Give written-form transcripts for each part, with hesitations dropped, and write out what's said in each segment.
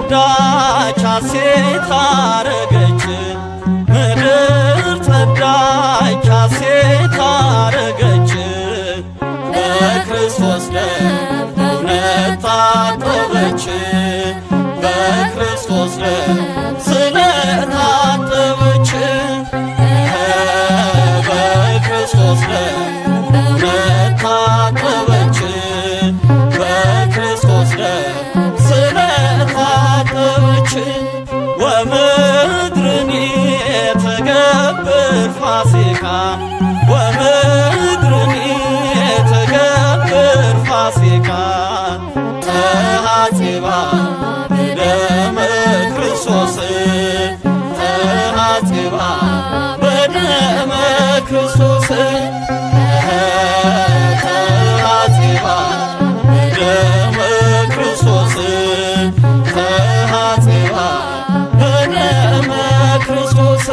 ጸዳች ሐሴት አረገች ምድር ጸዳች ሐሴት አረገች በክርስቶስ ደም በእውነት ታጠበች በክርስቶስ ደም ስለታጠበች በክርስቶስ ደም በእውነት ታጠበች በክርስቶስ ደም ስለታጠበች ወምድርን የተገብር ፋሲካ ወምድርን የተገብር ፋሲካ ተሐጽባ በደመ ክርስቶስ ተሐጽባ በደመ ክርስቶስ ተሐጽባ በደመ ክርስቶስ ተሐጽባ በደመ ክርስቶስ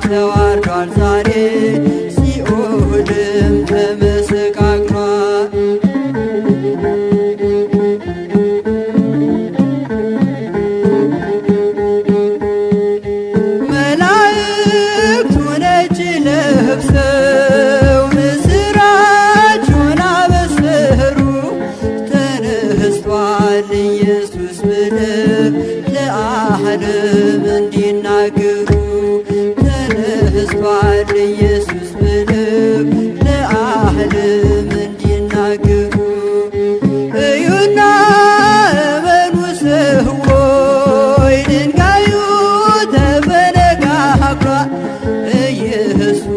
ተዋርዷል ዛሬ ሲኦልም ተመሰቃቅሏል። መላእክቱ ነጭ ለብሰው ምስራቹን አበሰሩ ተነስቷል ኢየሱስ ብለው ለዓለም እንዲናገሩ ተነስቷል ኢየሱስ ብለው ለዓለም እንዲናገሩ እዩና እመኑ ሰዎች ድንጋዩ ተፈነቃቅሏል ኢየሱስ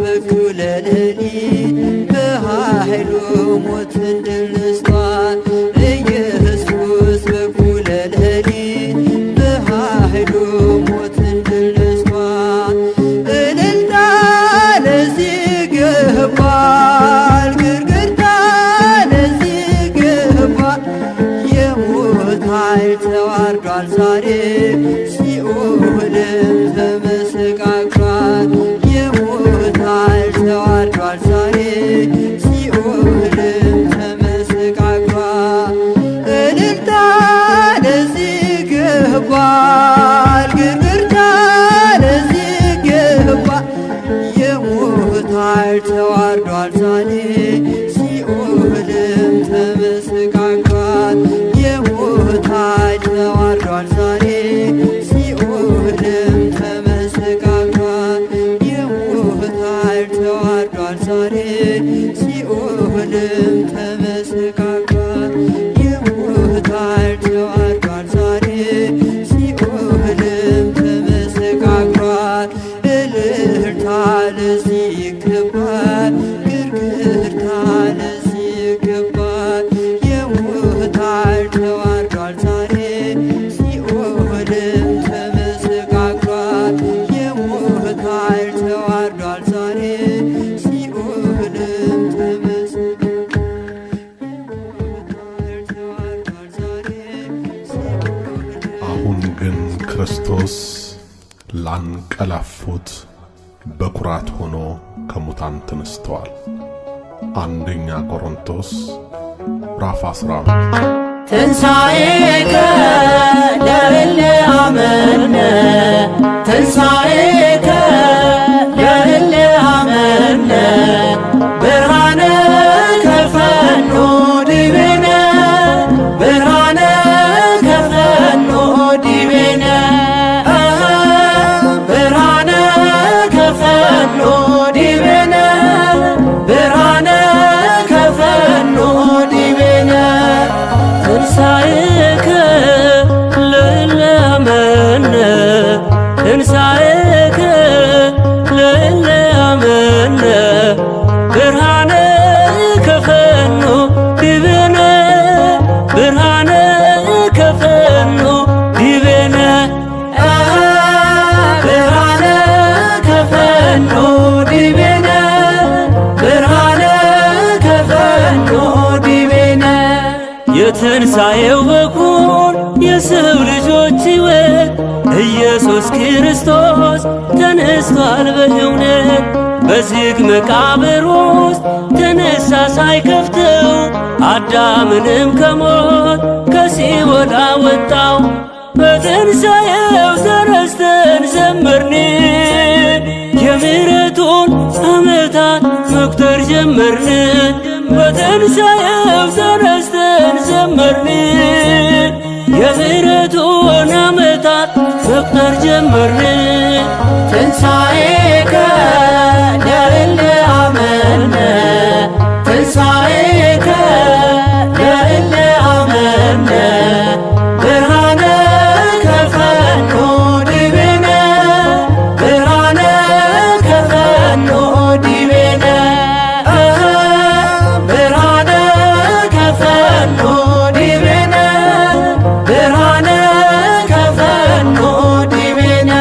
በኩለ ሌሊት በኃይሉ ሞትን ድል ነስቷል ኢየሱስ በኩለ ሌሊት በኃይሉ ሞትን ድል ነስቷል። እልልታ ለዚህ ይገባል ግርግርታ ለዚህ ይገባል የሞት ኃይል ተዋርዷል ዛሬ ሲኦልም ተመሰቃቅሏል የሞት ኃይል ተዋርዷል ዛሬ ሲኦልም ተመሰቃቅሏል። እልልታ ለዚህ ይገባል ግርግርታ ለዚህ ይገባል የሞት ኃይል ተዋርዷል ዛሬ ሲኦልም ተመሰቃቅሏል የሞት ኃይል ተዋርዷል ዛሬ ሲኦልም ተመሰቃቅሏል የሞት ኃይል ተዋርዷል ዛሬ ሲኦልም ተመሰቃቅሏል የሞት ኃይል ተዋርዷል ዛሬ ሲኦልም ተመሰቃቅሏል። እልልታ ለዚህ ይገባል ግርግርታ ለዚህ ይገባል የሞት ኃይል ተዋርዷል ዛሬ ሲኦልም ተመሰቃቅሏል የሞት ኃይል ተዋርዷል ዛሬ ሲኦልም አሁን ግን ክርስቶስ ላንቀላፉት በኩራት ሆኖ ከሙታን ተነስተዋል። አንደኛ ቆሮንቶስ ምዕራፍ 15 ትንሣኤከ ለእለ አመነ ትንሣኤከ ለእለ አመነ ብርሃነ ከፈኖ ዲቤነ ብርሃነ ከፈኖ ዲቤነ ብርሃነ ከፈኖ ዲቤነ ብርሃነ ከፈኖ ዲቤነ ብርሃነ ከፈኖ ዲቤነ ብርሃነ ከፈኖ ዲቤነ ብርሃነ ከፈኖ ዲቤነ የትንሣኤው በኩር የሰው ልጆች ሕይወት ኢየሱስ ክርስቶስ ተነስቷል በእውነት በዝግ መቃብር ውስጥ ተነሳ ሳይከፍተው አዳምንም ከሞት ከሲኦል አወጣው። በትንሣኤው ተነስተን ዘመርን የምሕረቱን ዓመታት መቁጠር ጀመርን። በትንሣኤው ተነስተን ዘመርን የምሕረቱን ዓመታት መቁጠር ጀመርን። ትንሣኤከ ለእለ አመነ ትንሣኤከ ለእለ አመነ ብርሃነ ከፈኖ ዲቤነ ብርሃነ ከፈኖ ዲቤነ ብርሃነ ከፈኖ ዲቤነ ብርሃነ ከፈኖ ዲቤነ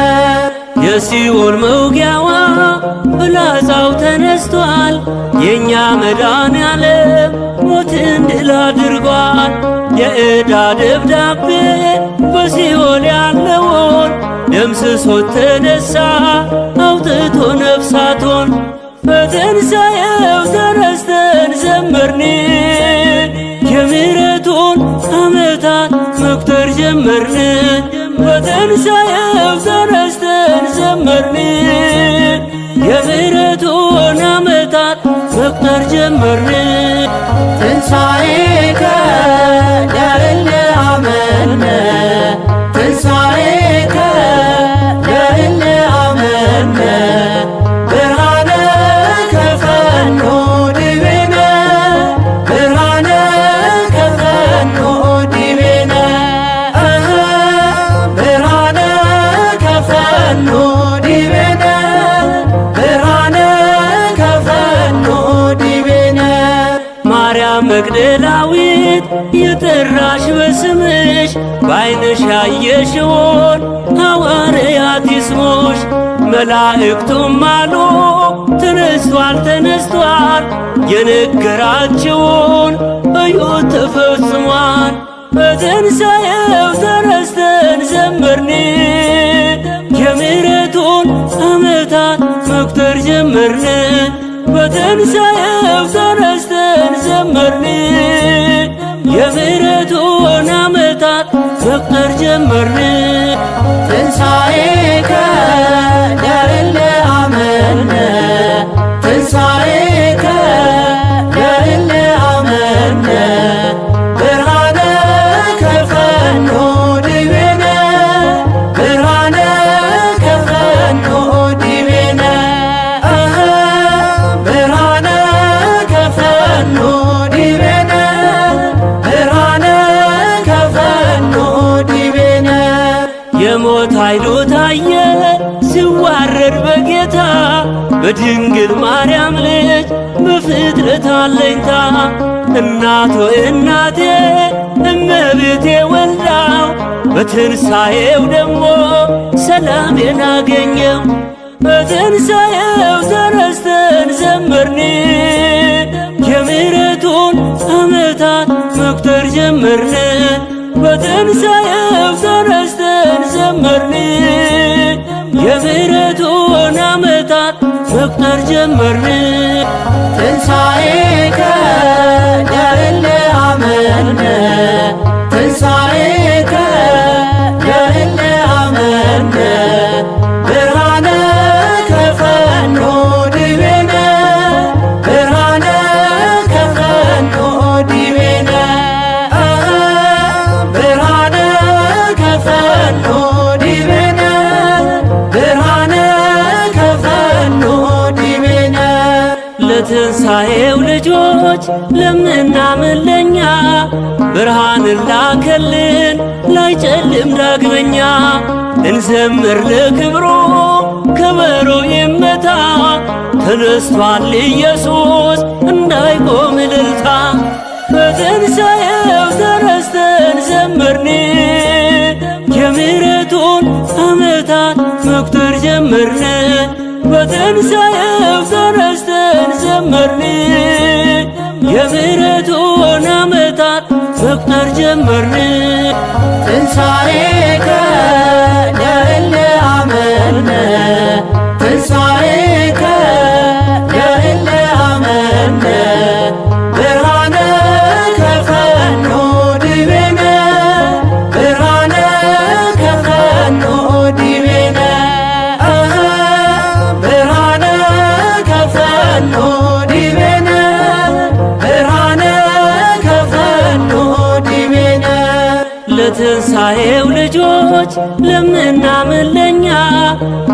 የሲኦል መውጊያዋ ፍላጻው ተነስቷል። የእኛ መድኃኔዓለም ሞትን ድል አድርጓል። የዕዳ ደብዳቤ በሲኦል ያለውን ደምስሶት ተነሳ አውጥቶ ነፍሳቶን። በትንሣኤው ተነስተን ዘመርን የምሕረቱን ዓመታት መቁጠር ጀመርን። በትንሣኤው ተነስተን ዘመርን የምሕረቱን ዓመታት መቁጠር ጀመርን። ትንሣኤከ ለእለ አመነ ትንሣኤከ ለእለ አመነ ብርሃነ ከፈኖ ዲቤነ ብርሃነ ከፈኖ ዲቤነ ብርሃነ ከፈኖ ዲቤነ ብርሃነ ከፈኖ ዲቤነ ማርያም መግደላዊት የጠራሽ በስምሽ በዓይንሽ ያየሽውን ሐዋርያት ይስሙሽ። መላእክቱም አሉ ተነስቷል ተነስቷል የነገራችውን እዩት ተፈጽሟል። በትንሣኤው ተነስተን ዘመርን የምሕረቱን ዓመታት መቁጠር ጀመርን። በትንሣኤው ተነስተን ዘመርን የምሕረቱን ዓመታት መቁጠር ጀመርን። ትንሣኤከ ለእለ አመነ ትንሣኤከ ለእለ አመነ ብርሃነ ከፈኖ ዲቤነ ብርሃነ ከፈኖ ዲቤነ ብርሃነ ከፈኖ ዲቤነ ብርሃነ ከፈኖ ዲቤነ የሞት ኃይሉ ታየ ሲዋረድ በጌታ በድንግል ማርያም ልጅ በፍጥረት አለኝታ እናቶ እናቴ እመቤቴ ወልዳው በትንሣኤው ደግሞ ሰላሜን አገኘው። በትንሣኤው ተነስተን ዘመርን የምሕረቱን ዓመታት መቁጠር ጀመርን። በትንሣኤው ተነስተን ዘመርን የምሕረቱን ዓመታት መቁጠር ጀመርን። ትንሣኤከ ለእለ አመነ ትንሣኤከ ለእለ አመነ ብርሃነ ከፈኖ ዲቤነ ብርሃነ ከፈኖ ዲቤነ ብርሃነ ከፈኖ ዲቤነ ብርሃነ ከፈኖ ዲቤነ ለትንሣኤው ልጆች ለምናምን ለኛ ብርሃንን ላከልን ላይጨልም ዳግመኛ። እንዘምር ለክብሩ ከበሮ ይመታ ተነስቷል ኢየሱስ እንዳይቆም እልልታ በትንሣኤው ተነስተን ዘመርን የምሕረቱን ዓመታት መቁጠር ጀመርን በትንሣኤው ተነስተን ዘመርን የምሕረቱን ዓመታት መቁጠር ጀመርን ትንሣኤከ ለእለ አመነ ትንሣኤከ ለእለ አመነ ብርሃነ ከፈኖ ዲቤነ ብርሃነ ከፈኖ ዲቤነ ብርሃነ ከፈኖ ዲቤነ ብርሃነ ከፈኖ ዲቤነ ለትንሣኤው ልጆች ለምናምን ለኛ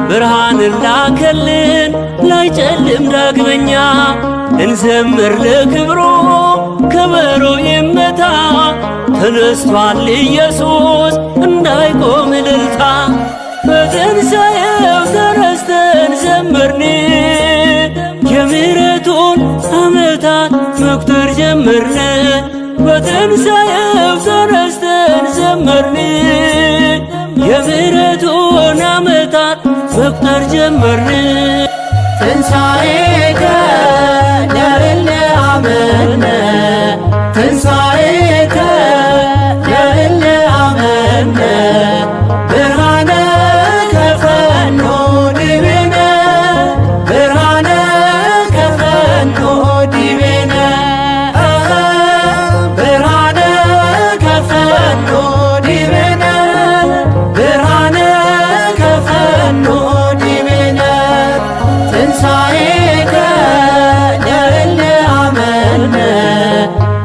ብርሃንን ላከልን ላይጨልም ዳግመኛ እንዘምር ለክብሩ ከበሮ ይመታ ተነስቷል ኢየሱስ እንዳይቆም እልልታ በትንሣኤው ተነስተን ዘመርን የምሕረቱን ዓመታት መቁጠር ጀመርን በትንሣኤው ተነስተን ዘመርን የምሕረቱን ዓመታት መቁጠር ጀመርን ትንሣኤከ ለእለ አመነ ትንሣኤከ ለእለ አመነ ብርሃነ ከፈኖ ዲቤነ ብርሃነ ከፈኖ ዲቤነ ብርሃነ ከፈኖ ዲቤነ ብርሃነ ከፈኖ ዲቤነ ትንሣኤከ ለእለ አመነ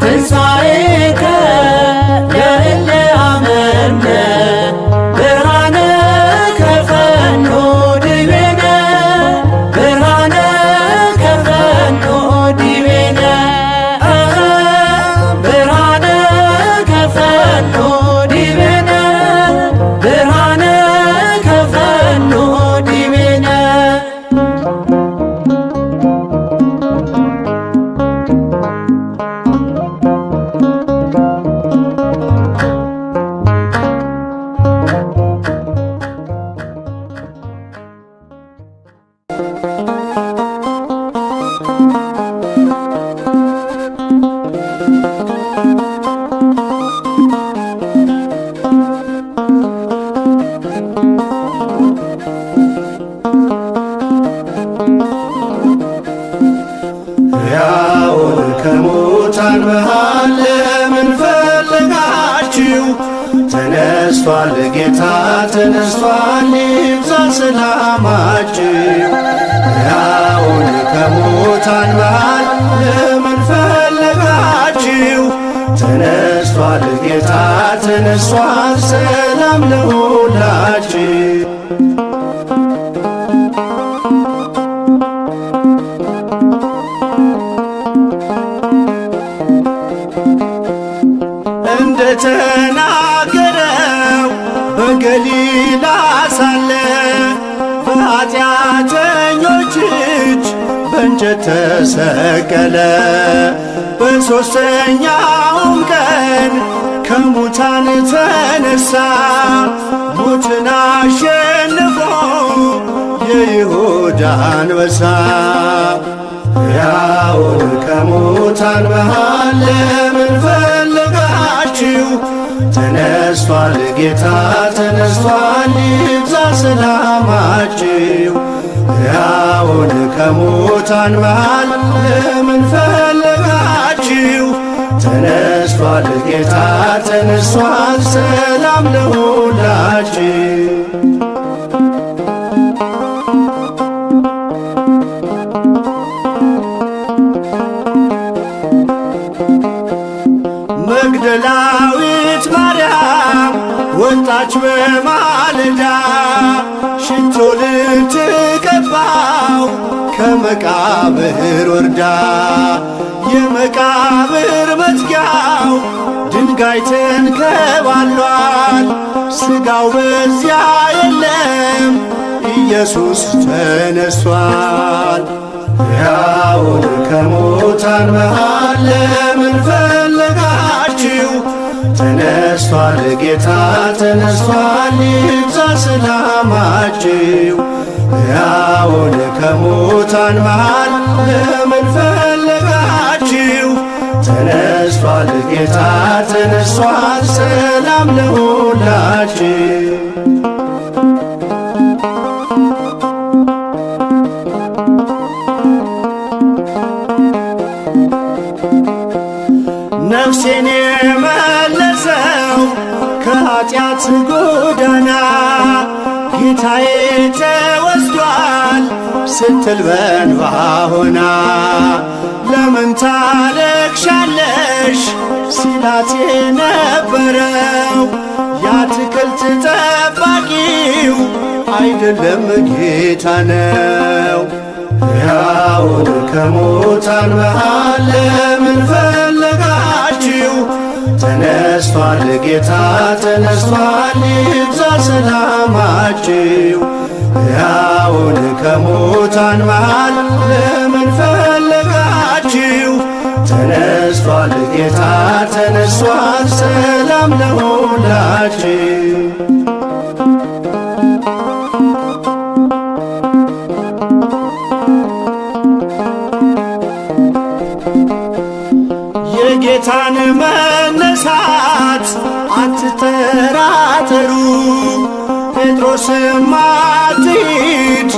ትንሣኤከ ለእለ አመነ ብርሃነ ከፈኖ ዲቤነ ብርሃነ ከፈኖ ዲቤነ ብርሃነ ከፈኖ ዲቤነ ብርሃነ ከፈኖ ዲቤነ ሕያውን ከሙታን መሃል ለምን ፈለጋችሁ? ተነስቷል ጌታ ተነስቷል ይብዛ ሰላማችሁ። ሕያውን ከሙታን መሃል ለምን ፈለጋችሁ? ተነስቷል ጌታ ተነስቷል ሰላም ለሁላችሁ። እንደተናገረው በገሊላ ሳለ በኃጢአተኞች እጅ በእንጨት ተሰቀለ። በሦስተኛውም ቀን ከሙታን ተነሳ ሞትን አሸንፎ የይሁዳ አንበሳ። ሕያውን ከሙታን መሃል ለምን ፈለጋችሁ? ተነስቷል ጌታ ተነስቷል ይብዛ ሰላማችሁ። ሕያውን ከሙታን መሃል ለምን ፈለጋችሁ? ተነስቷል ጌታ ተነስቷል ሰላም ለሁላችሁ። መግደላዊት ማርያም ወጣች በማለዳ ሽቶ ልትቀባው ከመቃብር ወርዳ። የመቃብር መዝጊያው ድንጋይ ተንከባሏል፣ ሥጋው በዚያ የለም ኢየሱስ ተነሷል። ሕያውን ከሙታን መሃል ለምን ፈለጋችሁ? ተነስቷል ጌታ ተነስቷል፣ ይብዛ ሰላማችሁ። ሕያውን ከሙታን መሃል ለምን ፈለጋችሁ? ተነስቷል ጌታ ተነስቷል፣ ሰላም ለሁላችሁ። ነፍሴን የመለሰው ከኃጢአት ጎዳና ጌታዬ ተወስዷል ስትል በእንባ ሆና ለምን ታለቅሻለሽ ሲላት የነበረው የአትክልት ጠባቂው አይደለም ጌታ ነው። ሕያውን ከሙታን መሃል ለምን ፈለጋችሁ? ተነስቷል ጌታ ተነስቷል፣ ይብዛ ሰላማችሁ። ሕያውን ከሙታን መሃል ለምን ፈለጋችሁ? ተነስቷል ጌታ ተነስቷል፣ ሰላም ለሁላችሁ። የጌታን መነሳት አትጠራጠሩ፣ ጴጥሮስም አትሂድ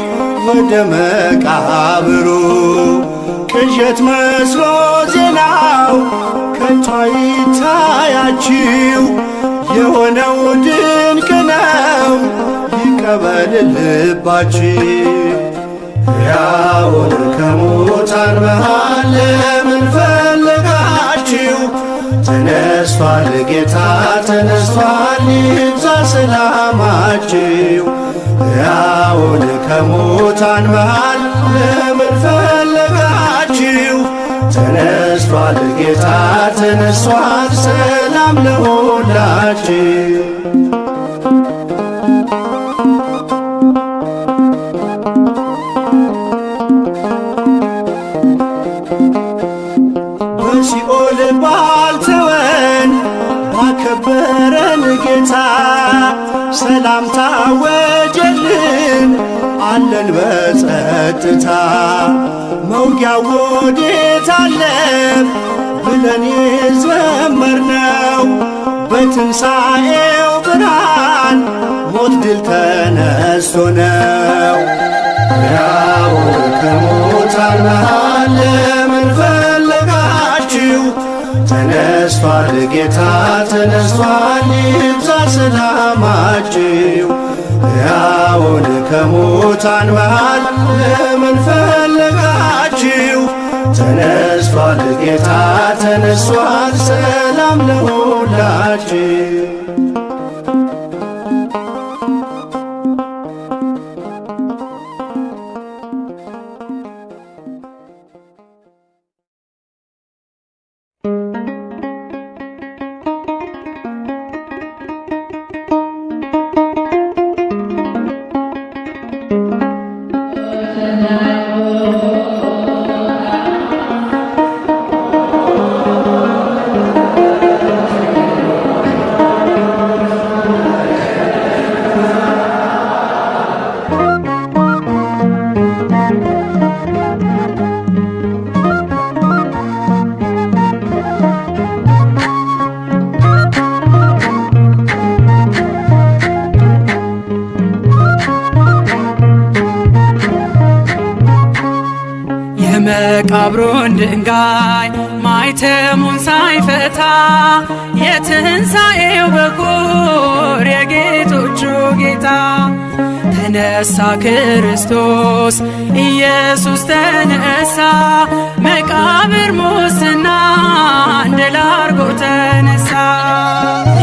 ወደ መቃብሩ። ቅዠት መስሎ ዜናው ከቶ አይታያችሁ፣ የሆነው ድንቅ ነው ይቀበል ልባችሁ። ሕያውን ከሙታን መሃል ለምን ፈለጋችሁ? ተነስቷል ጌታ ተነስቷል፣ ይብዛ ሰላማችሁ። ሕያውን ከሙታን መሃል ለምን ፈለጋችሁ? ተነስቷል ጌታ ተነስቷል፣ ሰላም ለሁላችሁ። በሲኦል ባልተወን ባከበረን ጌታ ሰላምታ ወጀልን አለን በጸጥታ። መውጊያው ወዴት አለ ብለን የዘመርነው በትንሣኤው ብርሃን ሞት ድል ተነስቶ ነው። ሕያውን ከሙታን መሃል ለምን ፈለጋችሁ? ተነስቷል ጌታ ተነስቷል፣ ይብዛ ሰላማችሁ። ሕያውን ከሙታን መሃል ለምን ፈለጋችሁ? ተነስቷል ጌታ ተነስቷል፣ ሰላም ለሁላችሁ። የመቃብሩን ድንጋይ ማይተሙን ሳይፈታ የትንሣኤው በኩር የጌቶቹ ጌታ ተነሳ ክርስቶስ ኢየሱስ ተነሳ። መቃብር ሙስና ድል አርጎ ተነሳ።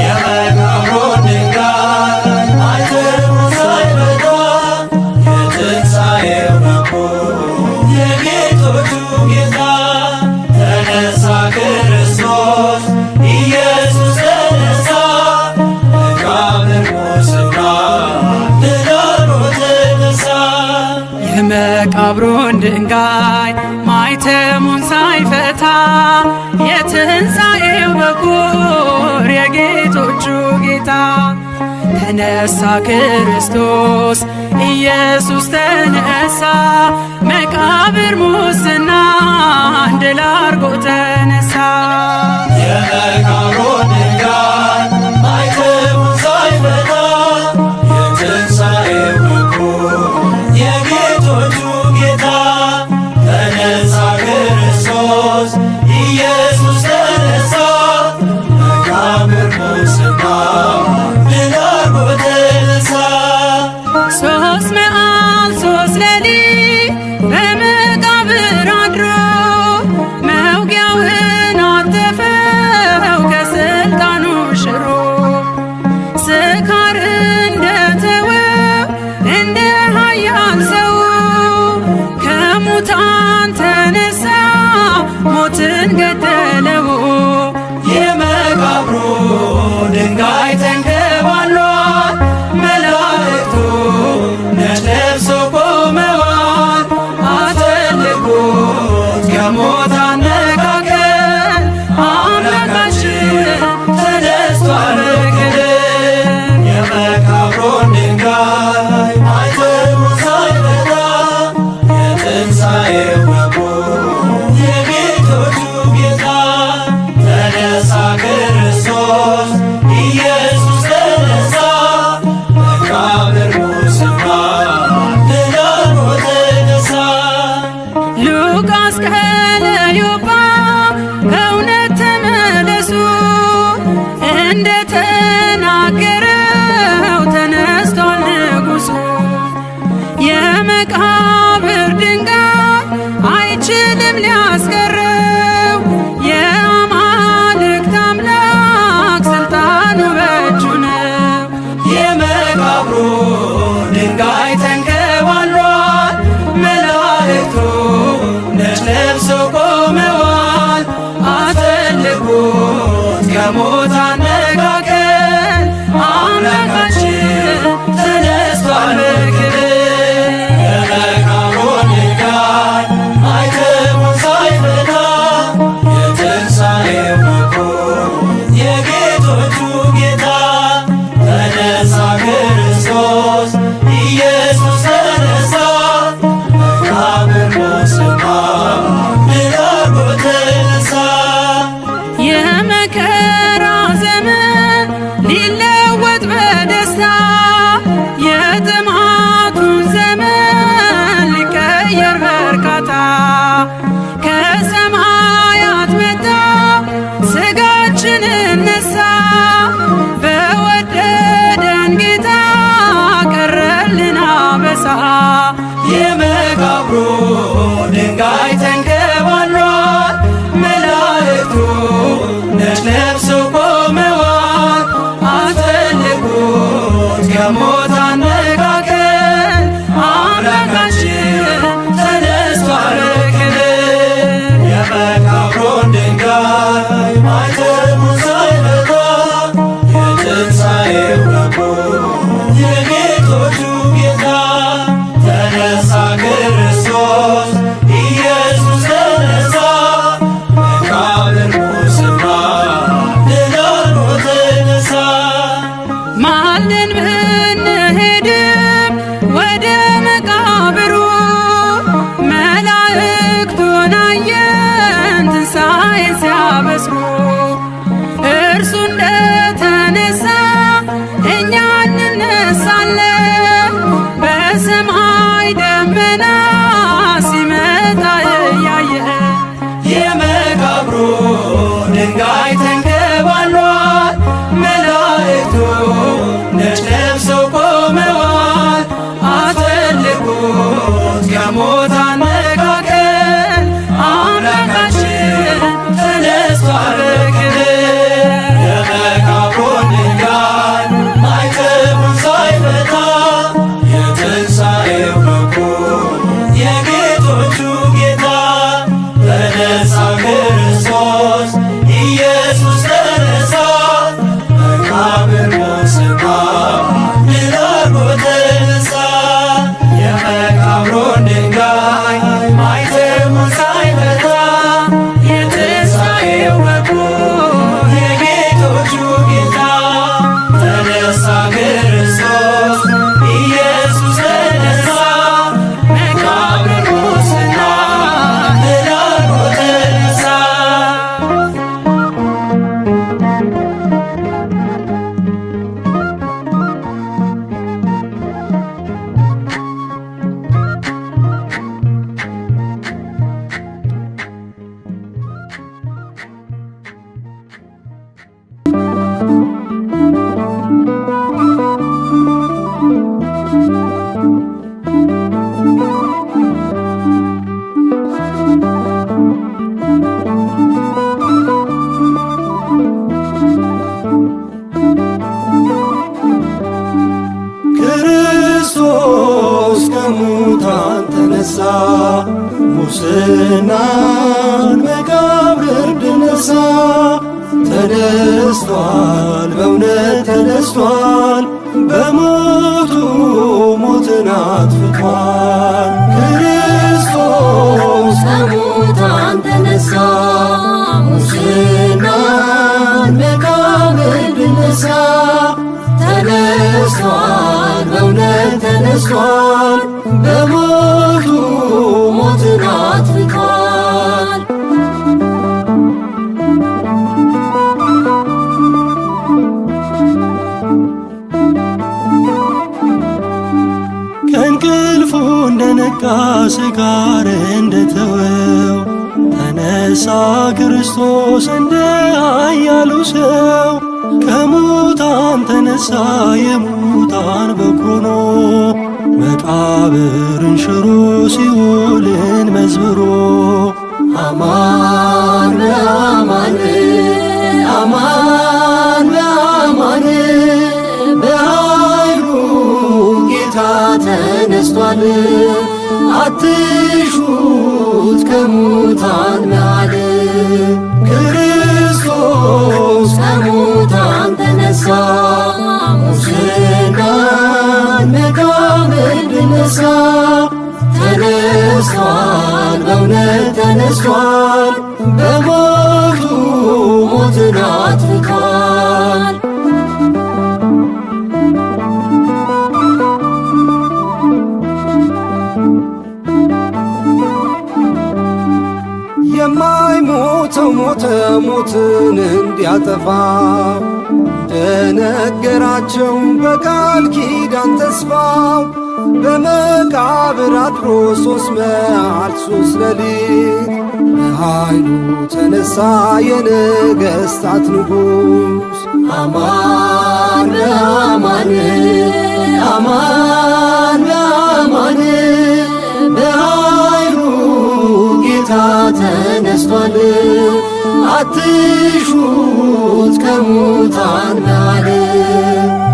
የመቃብሩን ድንጋይ ማይተሙን ሳይፈታ የትንሣኤው በኩር የጌቶቹ ጌታ ተነሳ ክርስቶስ ኢየሱስ ተነሳ። መቃብር ሙስና ድል አርጎ ተነሳ። የመቃብሩን ድንጋይ ማይተሙን ሳይፈታ የትንሣኤው በኩር የጌቶቹ ጌታ ተነሳ ክርስቶስ ኢየሱስ ተነሳ መቃብር ሙስና ድል አድርጎ ተነሳ። የመቃብሩን ድንጋይ ማይተሙን ሳይፈታ የትንሣኤው በኩር የጌቶቹ ጌታ ተነሳ ክርስቶስ ኢየሱስ ተነሳ መቃብር ሙስና ድል አድርጎ ተነሳ። 3 መዓልት 3 ሌሊት በመቃብር አድሮ መውጊያውን አጠፈው ከስልጣኑ ሽሮ ስካር እንደተወው እንደ ኃያል ሰው ከሙታን ተነሳ ሞትን ገደለው። የመቃብሩ ድንጋይ ተንከባሏል መላእክቱ ነጭ ለብሰው ቆመዋል አፈልጉት ከሙታን መካከል አምላካችን ተነስቷል በክብር። የመቃብሩን ድንጋይ ማይተሙን ሳይፈታ የትንሣኤው በኩር የጌቶቹ ጌታ ተነሳ ክርስቶስ ኢየሱስ ተነሳ መቃብር ሙስና ድል አድርጎ ተነሳ። ሉቃስ ከለዮጳ እውነት ተመለሱ እንደተናገረው ተነስቷል ንጉሡ። የመቃብር ድንጋይ አይችልም ሊያስቀረው የአማልክት አምላክ ስልጣኑ በእጁ ነው። የመቃብሩ ድንጋይ ተንከባሏል መላእክቱ ነጭ ለብሰው ቆመዋል አፈልጉት ከሙታን መካከል አምላካችን ተነስቷል በክብር። የመቃብሩን ድንጋይ ማይተሙን ሳይፈታ የትንሣኤው በኩር የጌቶቹ ጌታ ተነሳ ክርስቶስ ኢየሱስ ተነሳ መቃብር ሙስና ድል አድርጎ ተነሳ። የመከራ ዘመን ሊለወጥ በደስታ የጥማቱን ዘመን ሊቀየር በርካታ ከሰማያት መጣ ስጋችንን ነሳ በወደደን ጌታ ቀረልን አበሳ። የመቃብሩ ድንጋይ ተንከባሏል መላእክቱ ነጭ ለብሰው ቆመዋል አፈልጉት ከሙታን መካከል አምላካችን ተነስቷል በክብር። የመቃብሩን ድንጋይ ማይተሙን ሳይፈታ የትንሣኤው በኩር የጌቶቹ ጌታ ተነሳ ክርስቶስ ኢየሱስ ተነሳ መቃብር ሙስና ድል አድርጎ ተነሳ። ማልደን ብንሄድም ወደ መቃብሩ መላእክቱን አየን ትንሣኤን ሲያበስሩ እርሱ እንደተነሳ እኛ እንነሳለን በሰማይ ደመና ሲመጣ እያየን። የመቃብሩ ድንጋይ ተንከባሏል መላእክቱ ነጭ ለብሰው ቆመዋል አፈልጉት ከሙታን መካከል አምላካችን ተነስቷል በክብር። የመቃብሩን ድንጋይ ማይተሙን ሳይፈታ የትንሣኤው በኩር የጌቶቹ ጌታ ተነሳ ክርስቶስ ኢየሱስ ተነሳ ሙስናን መቃብር ድል ነሣ። ተነስቷል በእውነት ተነስቷል በሞቱ ሞትን አጥፍቷል። ክርስቶስ ከሙታን ተነሳ ሙስናን መቃብር ድል ነሣ። ተነስቷል በእውነት ተነስቷል በሞቱ ሞትን አጥፍቷል። ከእንቅልፉ እንደነቃ ስጋር እንደተወው ተነሳ ክርስቶስ እንደ ኃያሉ ሰው። ከሙታን ተነሳ የሙታን በኩር ሆኖ መቃብርን ሽሮ ሲኦልን መዝብሮ። አማን በአማን አማን በአማን በኃይሉ ጌታ ተነስቷል። አትሹት ከሙታን መሃል ክርስቶስ ከሙታን ተነሳ ሙስናን መቃብር ድል ነሣ። ተነስቷል በእውነት ተነስቷል በሞቱ ሞትን አጥፍቷል። የማይሞተው ሞተ ሞትን እንዲያጠፋ እንደነገራቸው በቃል ኪዳን ተስፋው። በመቃብር አድሮ 3 መዓልት 3 ሌሊት በኃይሉ ተነሳ የነገሥታት ንጉሥ። አማን በአማን አማን በአማን በኃይሉ ጌታ ተነስቷል። አትሹት ከሙታን መሃል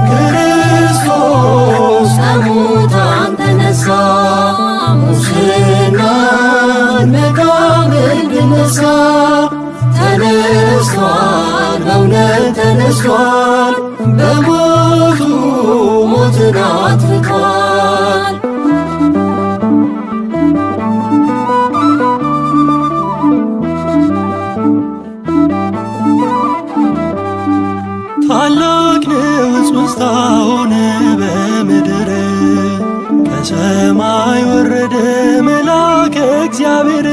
ክርስቶስ ከሙታን ተነሳ ሙስናን መቃብር ድል ነሣ። ተነስቷል በእውነት ተነስቷል በሞቱ ሞትን አጥፍቷል። ታላቅ ንውጽውጽታ ሆነ በምድር ከሰማይ ወረደ መልአከ እግዚአብሔር።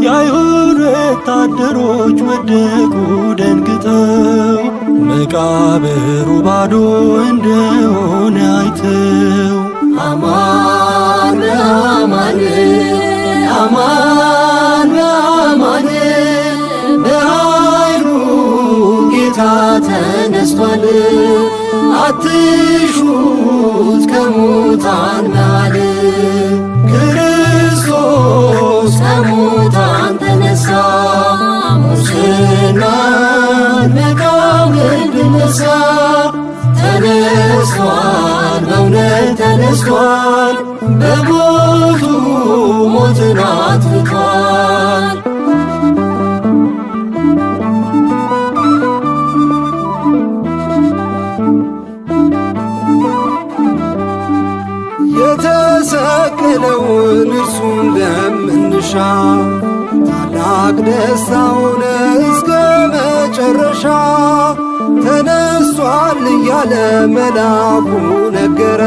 የአይሁድ ወታደሮች ወደቁ ደንግጠው መቃብሩ ባዶ እንደሆነ አይተው። አማን በአማን አማን በአማን በኃይሉ ጌታ ተነስቷል። አትሹት ከሙታን መሃል ክርስቶስ ከሙታን ተነሳ ሙስናን መቃብር ድል ነሣ። ተነስቷል በእውነት ተነስቷል በሞቱ ሞትን አጥፍቷል። የተሰቀለውን እርሱን ለምንሻ ታላቅ ደስታ ሆነ እስከ መጨረሻ። ተነስቷል እያለ መልአኩ ነገረ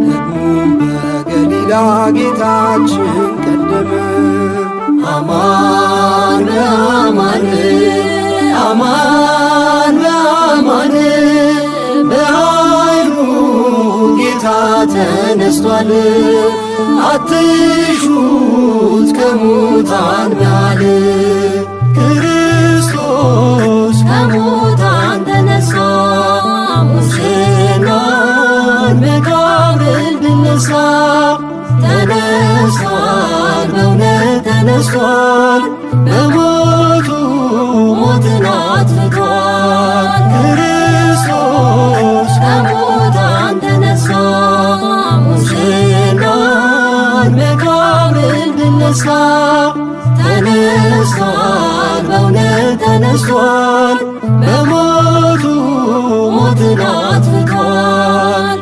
ደግሞም በገሊላ ጌታችን ቀደመ። አማን በአማን አማን በአማን በኃይሉ ጌታ ተነስቷል። አትሹት ከሙታን መሃል ክርስቶስ ከሙታን ተነሳ ሙስናን መቃብር ድል ነሣ። ተነስቷል በእውነት ተነስቷል በሞቱ ሞትን አጥፍቷል። ክርስቶስ ከሙታን ተነሳ ሙስናን መቃብር ብነሳ ተነስቷል፣ በእውነት ተነስቷል፣ በሞቱ ሞትን አጥፍቷል።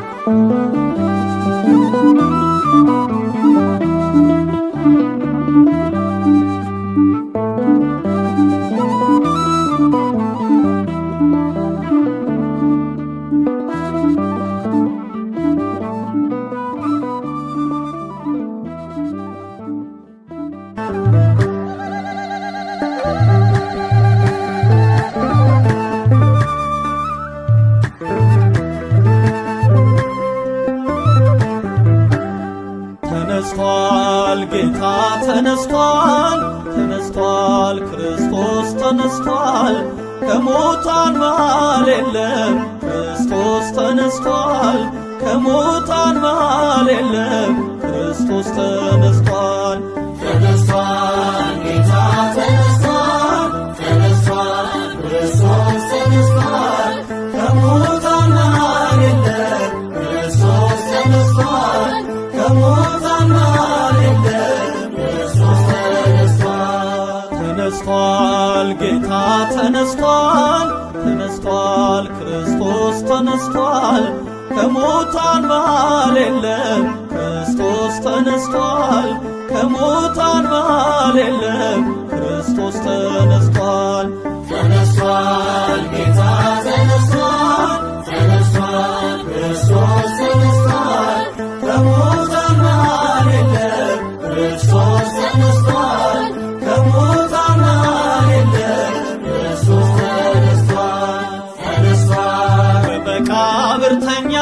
ተነስቷል ጌታ ተነስቷል፣ ተነስቷል ክርስቶስ ተነስቷል፣ ከሙታን መሃል የለም ክርስቶስ ተነስቷል፣ ከሙታን መሃል የለም ክርስቶስ ተነስቷል። ተነስቷል ጌታ ተነስቷል፣ ተነስቷል ክርስቶስ ተነስቷል፣ ከሙታን መሃል የለም ክርስቶስ ተነስቷል፣ ከሙታን መሃል የለም ክርስቶስ ተነስቷል። ተነስቷል ጌታ ተነስቷል፣ ተነስቷል ክርስቶስ ተነስቷል፣ ከሙታን መሃል የለም ክርስቶስ ተነስቷል፣ ከሙታን መሃል የለም ክርስቶስ ተነስቷል። ተነስቷል ጌታ ተነስቷል፣ ተነስቷል ክርስቶስ ተነስቷል፣ ከሙታን መሃል የለም ክርስቶስ ተነስቷል፣ ከሙታን መሃል የለም ክርስቶስ ተነስቷል። ተነስቷል በመቃብር ተኛ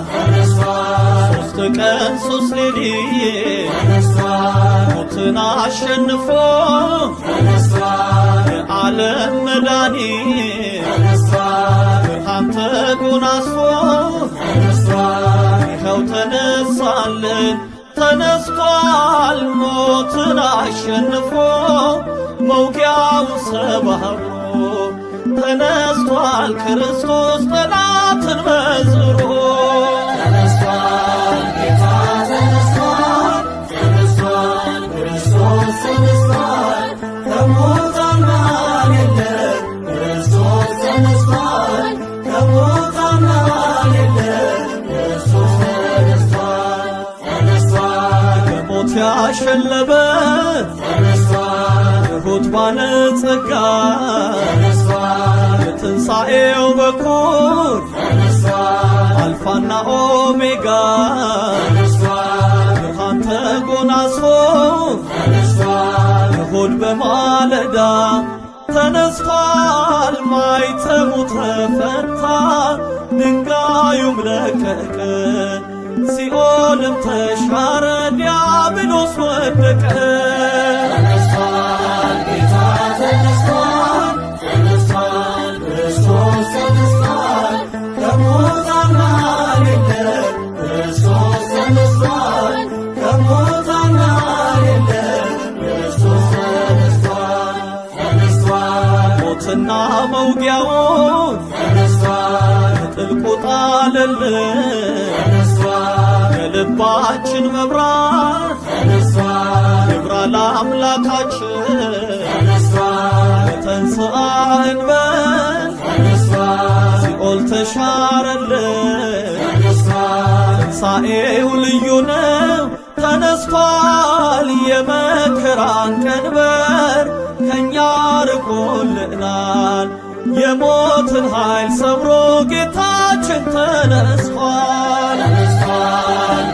ተነስቷል፣ 3 ቀን 3 ሌሊት ተነስቷል፣ ሞትን አሸንፎ ተነስቷል፣ የዓለም መድኃኒት ተነስቷል፣ ብርሃን ተጎናጽፎ ተነስቷል፣ ይኸው ተነሳልን ተነስቷል፣ ሞትን አሸንፎ መውጊያው ሰባብሮ ተነስቷል ክርስቶስ ጠላትን መዝብሮ። ተነስቷል ጌታ ተነስቷል፣ ተነስቷል ክርስቶስ ተነስቷል፣ ከሙታን መሃል የለም ክርስቶስ ተነስቷል፣ ከሙታን መሃል የለም ክርስቶስ ተነስቷል። ተነስቷል በሞት ያሸለበ ተነስቷል፣ ትሑት ባለጸጋ ተነስቷል፣ የትንሣኤው በኩር ተነስቷል፣ አልፋና ኦሜጋ ተነስቷል፣ ብርሃን ተጎናጽፎ ተነስቷል፣ እሁድ በማለዳ ተነስቷል፣ ማይተሙ ተፈታ፣ ድንጋዩም ለቀቀ፣ ሲኦልም ተሻረ፣ ዲያብሎስ ወደቀ። ተነስቷል ጌታ ተነስቷል፣ ተነስቷል ክርስቶስ ተነስቷል፣ ከሙታን መሃል የለም ክርስቶስ ተነስቷል፣ ከሙታን መሃል የለም ክርስቶስ ተነስቷል። ተነስቷል ሞትና መውጊያውን ተነስቷል፣ ጥልቁ ጣለልን፣ ተነስቷል፣ የልባችን መብራት ተነስቷል፣ ይብራ ለአምላካችን። ተነስቷል፣ ተንሥአ እንበል ተነስቷል፣ ሲኦል ተሻረልን፣ ተነስቷል፣ ትንሣኤው ልዩ ነው ተነስቷል፣ የመከራን ቀንበር ከእኛ ርቆልናል፣ የሞትን ኃይል ሰብሮ ጌታችን ተነስቷል። ተነስቷል